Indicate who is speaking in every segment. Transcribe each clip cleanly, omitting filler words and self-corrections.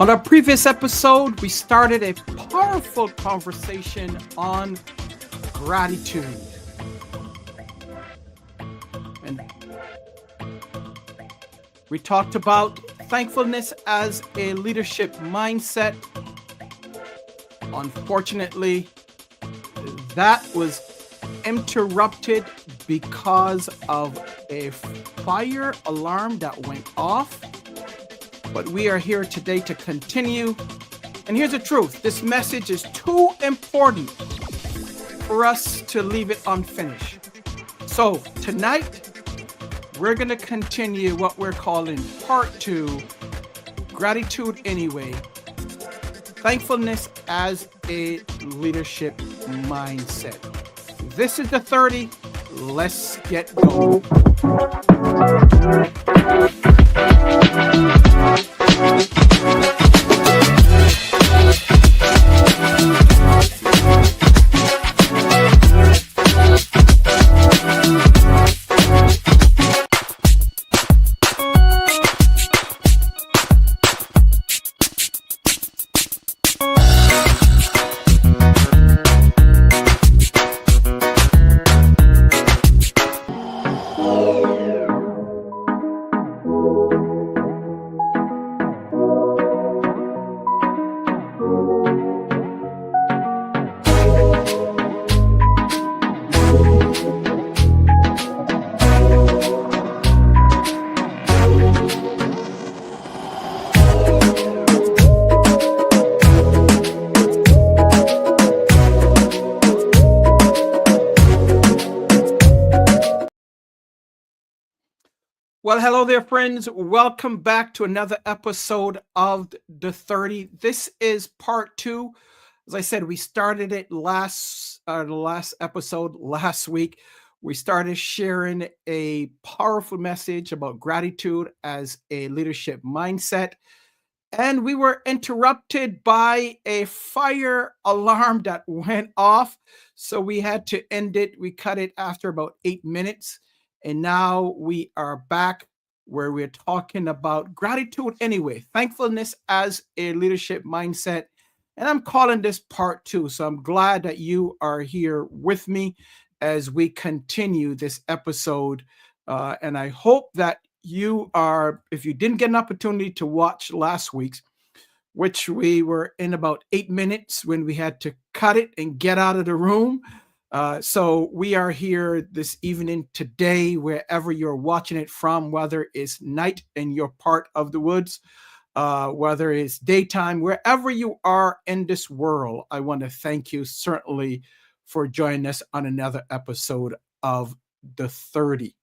Speaker 1: On our previous episode, we started a powerful conversation on gratitude. And we talked about thankfulness as a leadership mindset. Unfortunately, that was interrupted because of a fire alarm that went off. But we are here today to continue. And here's the truth. This message is too important for us to leave it unfinished. So tonight, we're going to continue what we're calling part 2, Gratitude Anyway, Thankfulness as a Leadership Mindset. This is the 30. Let's get going. Well, hello there, friends. Welcome back to another episode of The 30. This is part 2. As I said, we started it the last episode last week. We started sharing a powerful message about gratitude as a leadership mindset. And we were interrupted by a fire alarm that went off. So we had to end it. We cut it after about 8 minutes. And now we are back where we're talking about gratitude anyway, thankfulness as a leadership mindset. And I'm calling this part 2. So I'm glad that you are here with me as we continue this episode. And I hope that you are, if you didn't get an opportunity to watch last week's, which we were in about 8 minutes when we had to cut it and get out of the room. So we are here this evening today, wherever you're watching it from, whether it's night in your part of the woods, whether it's daytime, wherever you are in this world. I want to thank you certainly for joining us on another episode of The 30.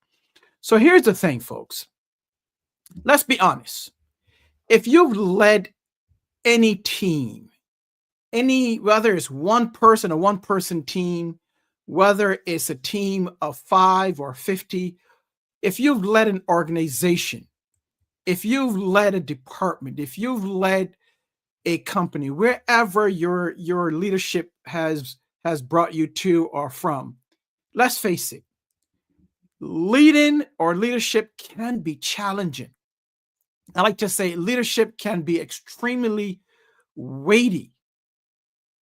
Speaker 1: So here's the thing, folks. Let's be honest. If you've led any team, whether it's one person, a one-person team, whether it's a team of 5 or 50, if you've led an organization, if you've led a department, if you've led a company, wherever your leadership has brought you to or from, let's face it, leading or leadership can be challenging. I like to say leadership can be extremely weighty.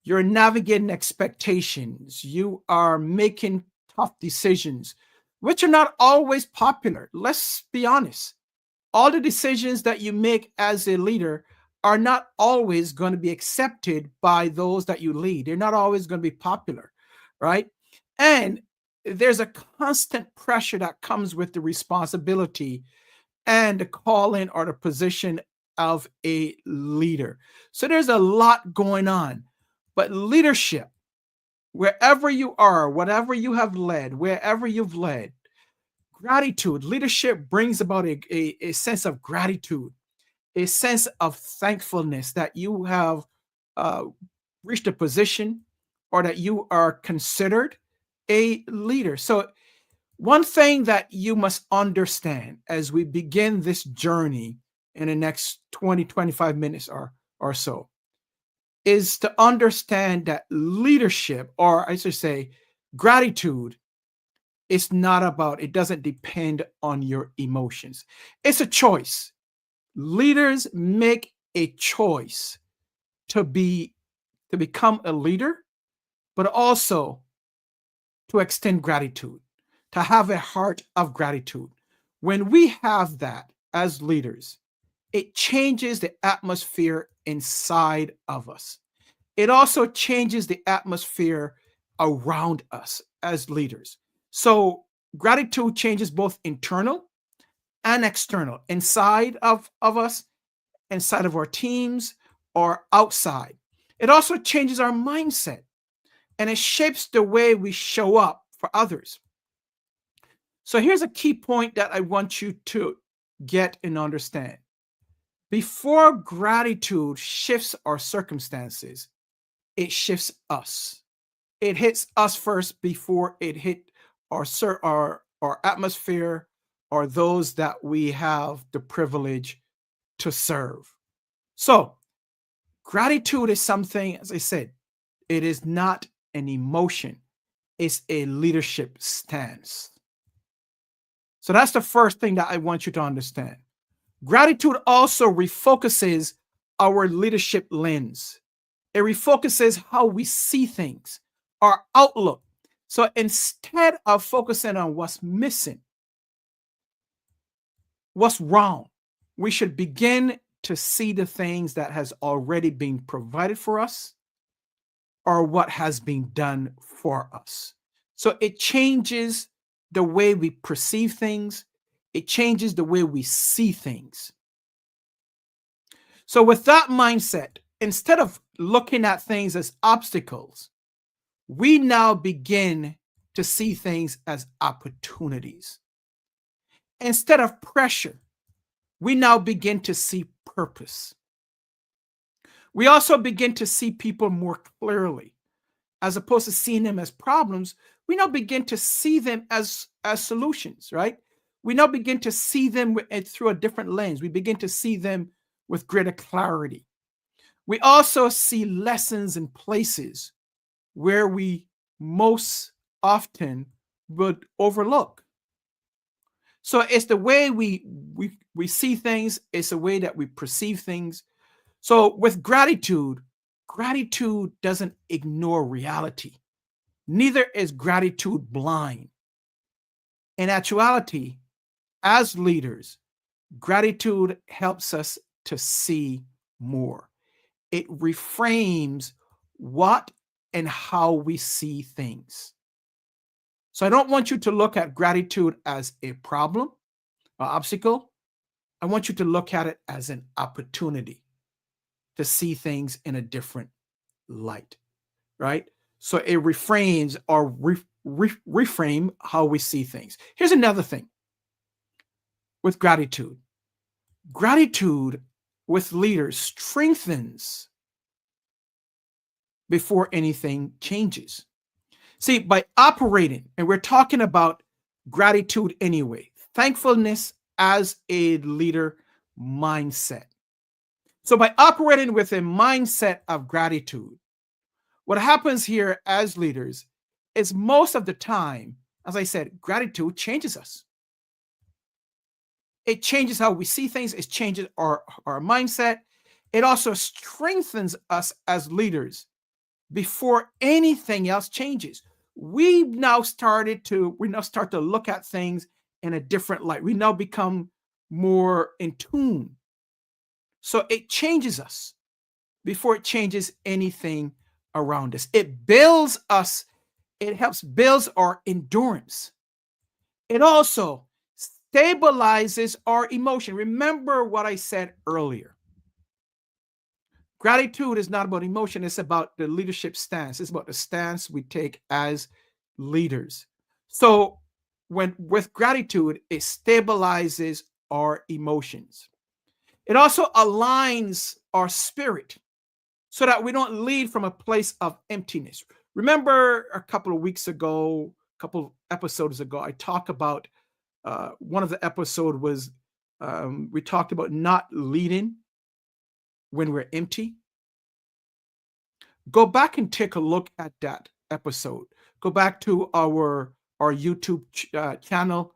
Speaker 1: You're navigating expectations. You are making tough decisions, which are not always popular. Let's be honest. All the decisions that you make as a leader are not always going to be accepted by those that you lead. They're not always going to be popular, right? And there's a constant pressure that comes with the responsibility and the calling or the position of a leader. So there's a lot going on. But leadership, wherever you are, whatever you have led, wherever you've led, gratitude, leadership brings about a sense of gratitude, a sense of thankfulness that you have reached a position or that you are considered a leader. So one thing that you must understand as we begin this journey in the next 20, 25 minutes or so, is to understand that leadership, or I should say gratitude, it's not about, it doesn't depend on your emotions. It's a choice. Leaders make a choice to become a leader, but also to extend gratitude, to have a heart of gratitude. When we have that as leaders, it changes the atmosphere inside of us. It also changes the atmosphere around us as leaders. So gratitude changes both internal and external, inside of us, inside of our teams, or outside. It also changes our mindset and it shapes the way we show up for others. So here's a key point that I want you to get and understand. Before gratitude shifts our circumstances, it shifts us. It hits us first before it hit our atmosphere or those that we have the privilege to serve. So, gratitude is something, as I said, it is not an emotion, it's a leadership stance. So, that's the first thing that I want you to understand. Gratitude also refocuses our leadership lens. It refocuses how we see things, our outlook. So instead of focusing on what's missing, what's wrong, we should begin to see the things that has already been provided for us or what has been done for us. So it changes the way we perceive things. It changes the way we see things. So with that mindset, instead of looking at things as obstacles, we now begin to see things as opportunities. Instead of pressure, we now begin to see purpose. We also begin to see people more clearly. As opposed to seeing them as problems, we now begin to see them as solutions, right? We now begin to see them through a different lens. We begin to see them with greater clarity. We also see lessons in places where we most often would overlook. So it's the way we see things, it's the way that we perceive things. So with gratitude, gratitude doesn't ignore reality. Neither is gratitude blind. In actuality, as leaders, gratitude helps us to see more. It reframes what and how we see things. So I don't want you to look at gratitude as a problem or obstacle. I want you to look at it as an opportunity to see things in a different light, right? So it reframes or reframe how we see things. Here's another thing with gratitude. Gratitude with leaders strengthens before anything changes. See, by operating, and we're talking about gratitude anyway, thankfulness as a leader mindset. So by operating with a mindset of gratitude, what happens here as leaders is most of the time, as I said, gratitude changes us. It changes how we see things. It changes our mindset. It also strengthens us as leaders before anything else changes. We now start to look at things in a different light. We now become more in tune. So it changes us before it changes anything around us. It builds us. It helps build our endurance. It also stabilizes our emotion. Remember what I said earlier. Gratitude is not about emotion, it's about the leadership stance. It's about the stance we take as leaders. So, when with gratitude, it stabilizes our emotions. It also aligns our spirit so that we don't lead from a place of emptiness. Remember a couple of weeks ago, a couple of episodes ago, I talked about one of the episode was we talked about not leading when we're empty. Go back and take a look at that episode. Go back to our YouTube channel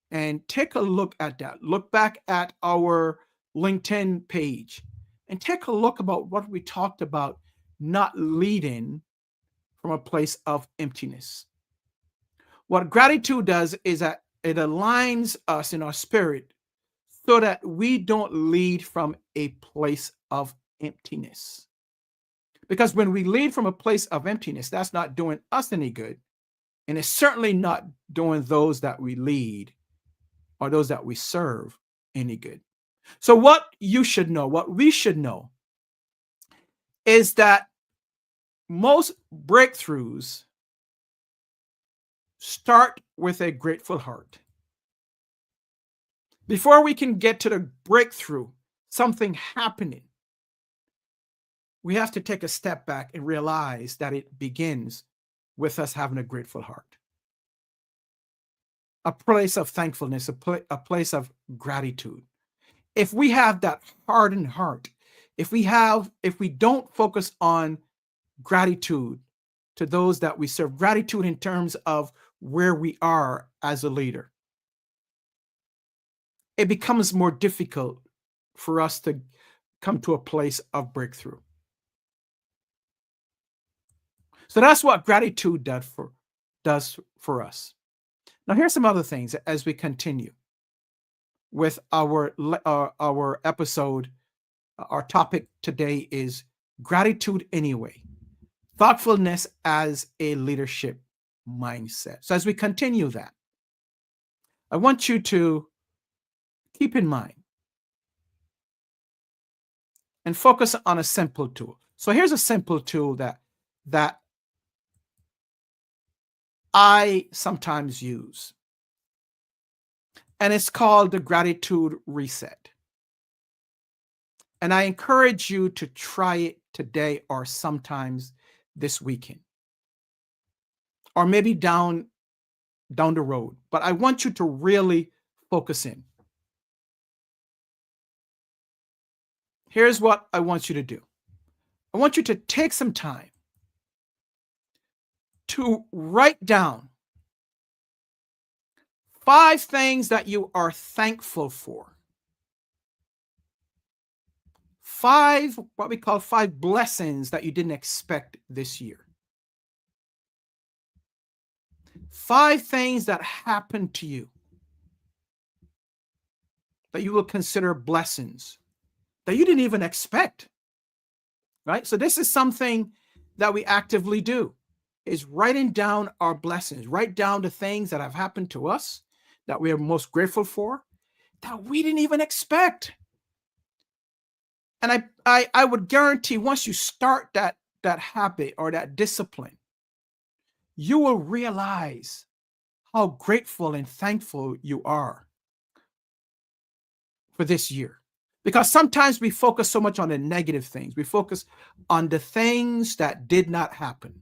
Speaker 1: and take a look at that. Look back at our LinkedIn page and take a look about what we talked about, not leading from a place of emptiness. What gratitude does is that it aligns us in our spirit so that we don't lead from a place of emptiness. Because when we lead from a place of emptiness, that's not doing us any good. And it's certainly not doing those that we lead or those that we serve any good. So, what you should know, what we should know, is that most breakthroughs start with a grateful heart. Before we can get to the breakthrough, something happening, we have to take a step back and realize that it begins with us having a grateful heart, a place of thankfulness, a place of gratitude. If we have that hardened heart, if we don't focus on gratitude to those that we serve, gratitude in terms of where we are as a leader, it becomes more difficult for us to come to a place of breakthrough. So that's what gratitude does for us. Now, here's some other things as we continue with our episode. Our topic today is gratitude anyway, thoughtfulness as a leadership mindset. So as we continue that, I want you to keep in mind and focus on a simple tool. So here's a simple tool that I sometimes use, and it's called the gratitude reset. And I encourage you to try it today or sometimes this weekend, or maybe down the road. But I want you to really focus in. Here's what I want you to do. I want you to take some time to write down 5 things that you are thankful for. 5, what we call 5 blessings that you didn't expect this year. 5 things that happened to you that you will consider blessings that you didn't even expect, right? So this is something that we actively do, is writing down our blessings, write down the things that have happened to us that we are most grateful for, that we didn't even expect. And I would guarantee once you start that habit or that discipline, you will realize how grateful and thankful you are for this year. Because sometimes we focus so much on the negative things. We focus on the things that did not happen.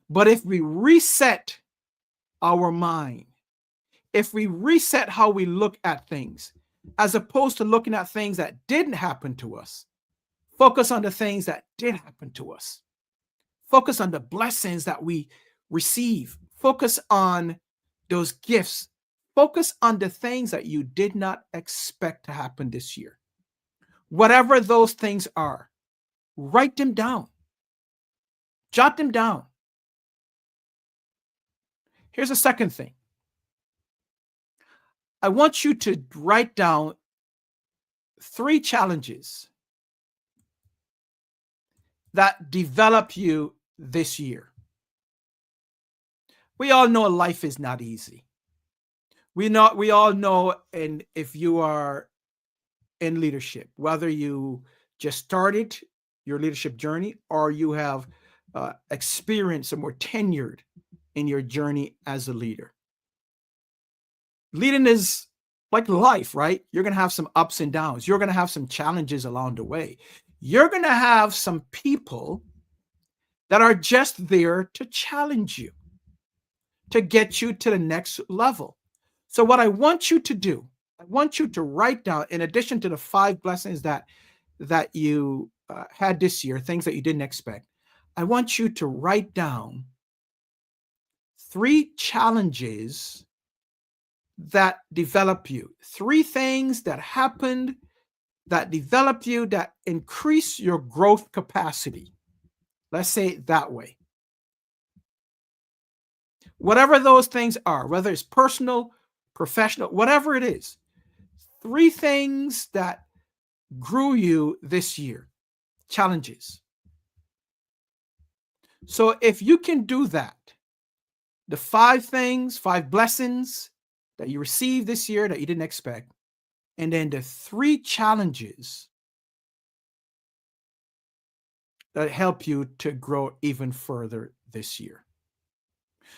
Speaker 1: But if we reset our mind, if we reset how we look at things, as opposed to looking at things that didn't happen to us, focus on the things that did happen to us. Focus on the blessings that we receive. Focus on those gifts. Focus on the things that you did not expect to happen this year. Whatever those things are, write them down. Jot them down. Here's a second thing. I want you to write down 3 challenges that develop you this year. We all know life is not easy. We all know, and if you are in leadership, whether you just started your leadership journey or you have experienced or more tenured in your journey as a leader. Leading is like life, right? You're going to have some ups and downs. You're going to have some challenges along the way. You're going to have some people that are just there to challenge you, to get you to the next level. So what I want you to do, I want you to write down, in addition to the 5 blessings that you had this year, things that you didn't expect, I want you to write down 3 challenges that develop you, 3 things that happened that develop you, that increase your growth capacity. Let's say it that way. Whatever those things are, whether it's personal, professional, whatever it is, 3 things that grew you this year, challenges. So if you can do that, the 5 things, 5 blessings that you received this year that you didn't expect, and then the 3 challenges that help you to grow even further this year.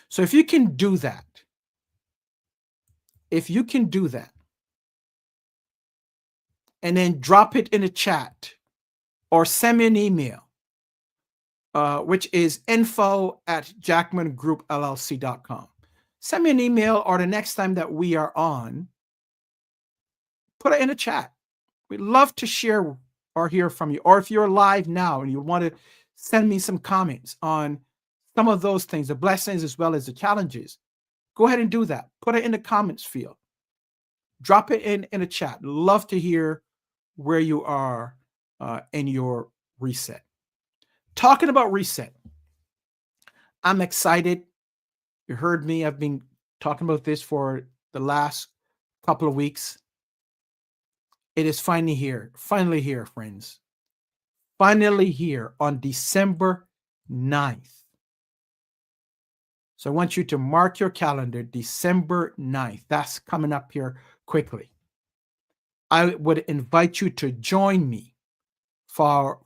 Speaker 1: So if you can do that, and then drop it in the chat or send me an email, which is info@jackmangroupllc.com. Send me an email, or the next time that we are on, put it in the chat. We'd love to share or hear from you. Or if you're live now and you want to send me some comments on some of those things, the blessings as well as the challenges, go ahead and do that. Put it in the comments field. Drop it in the chat. Love to hear where you are in your reset. Talking about reset, I'm excited. You heard me. I've been talking about this for the last couple of weeks. It is finally here, friends. Finally here on December 9th. So I want you to mark your calendar, December 9th. That's coming up here quickly. I would invite you to join me for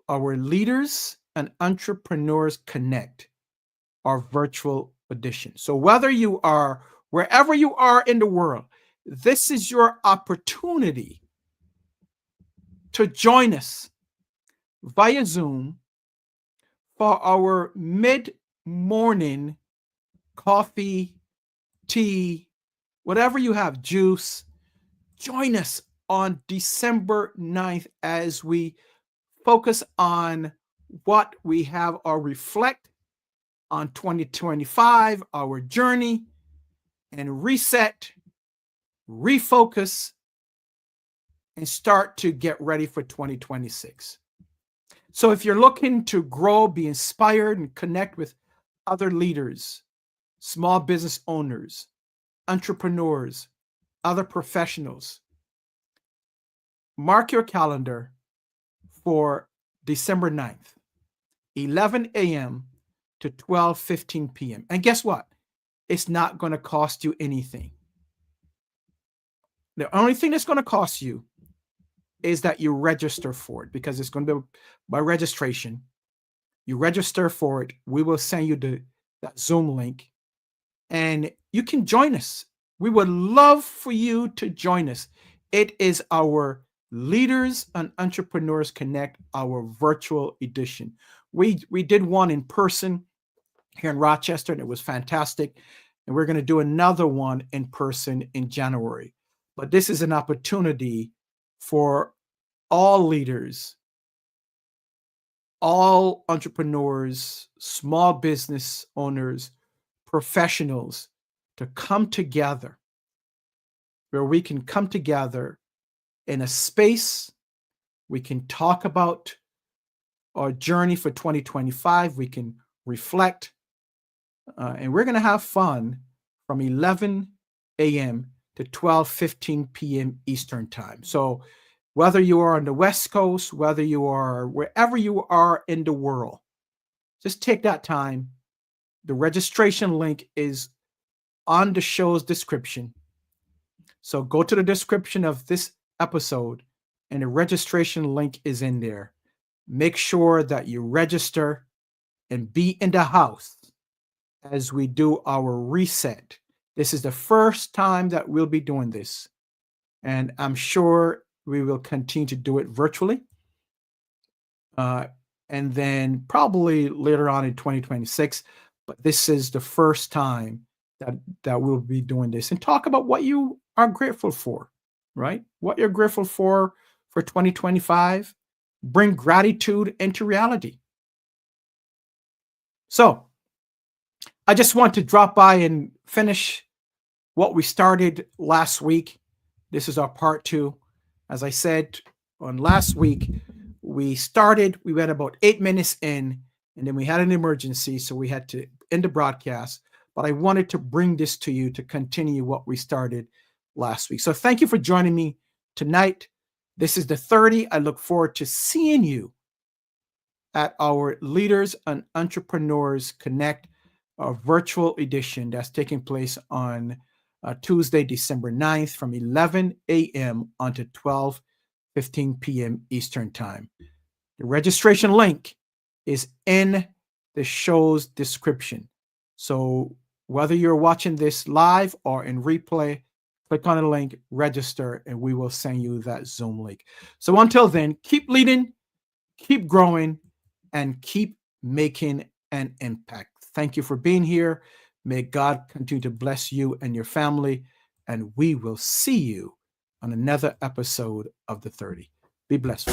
Speaker 1: our Leaders and Entrepreneurs Connect, our virtual edition. So wherever you are in the world, this is your opportunity to join us via Zoom for our mid-morning coffee, tea, whatever you have, juice. Join us on December 9th as we focus on what we have or reflect on 2025, our journey, and reset, refocus, and start to get ready for 2026. So if you're looking to grow, be inspired, and connect with other leaders, small business owners, entrepreneurs, other professionals, mark your calendar for December 9th, 11 a.m. to 12:15 p.m. And guess what? It's not going to cost you anything. The only thing that's going to cost you is that you register for it, because it's going to be by registration. You register for it. We will send you that Zoom link, and you can join us. We would love for you to join us. It is our Leaders and Entrepreneurs Connect, our virtual edition. We did one in person here in Rochester, and it was fantastic. And we're going to do another one in person in January. But this is an opportunity for all leaders, all entrepreneurs, small business owners, professionals to come together, where we can come together in a space. We can talk about our journey for 2025. We can reflect, and we're going to have fun from 11 a.m. to 12:15 p.m. Eastern time. So whether you are on the West Coast, whether you are wherever you are in the world, just take that time. The registration link is on the show's description. So go to the description of this episode, and the registration link is in there. Make sure that you register and be in the house as we do our reset. This is the first time that we'll be doing this, and I'm sure we will continue to do it virtually. And then probably later on in 2026, but this is the first time that we'll be doing this, and talk about what you are grateful for, right? What you're grateful for 2025. Bring gratitude into reality. So I just want to drop by and finish what we started last week. This is our part 2. As I said, on last week, we went about 8 minutes in, and then we had an emergency, so we had to end the broadcast. But I wanted to bring this to you to continue what we started last week. So thank you for joining me tonight. This is the 30. I look forward to seeing you at our Leaders and Entrepreneurs Connect virtual edition that's taking place on Tuesday, December 9th from 11 a.m. until 12:15 p.m. Eastern Time. The registration link is in the show's description. So whether you're watching this live or in replay, click on the link, register, and we will send you that Zoom link. So until then, keep leading, keep growing, and keep making an impact. Thank you for being here. May God continue to bless you and your family, and we will see you on another episode of The 30. Be blessed.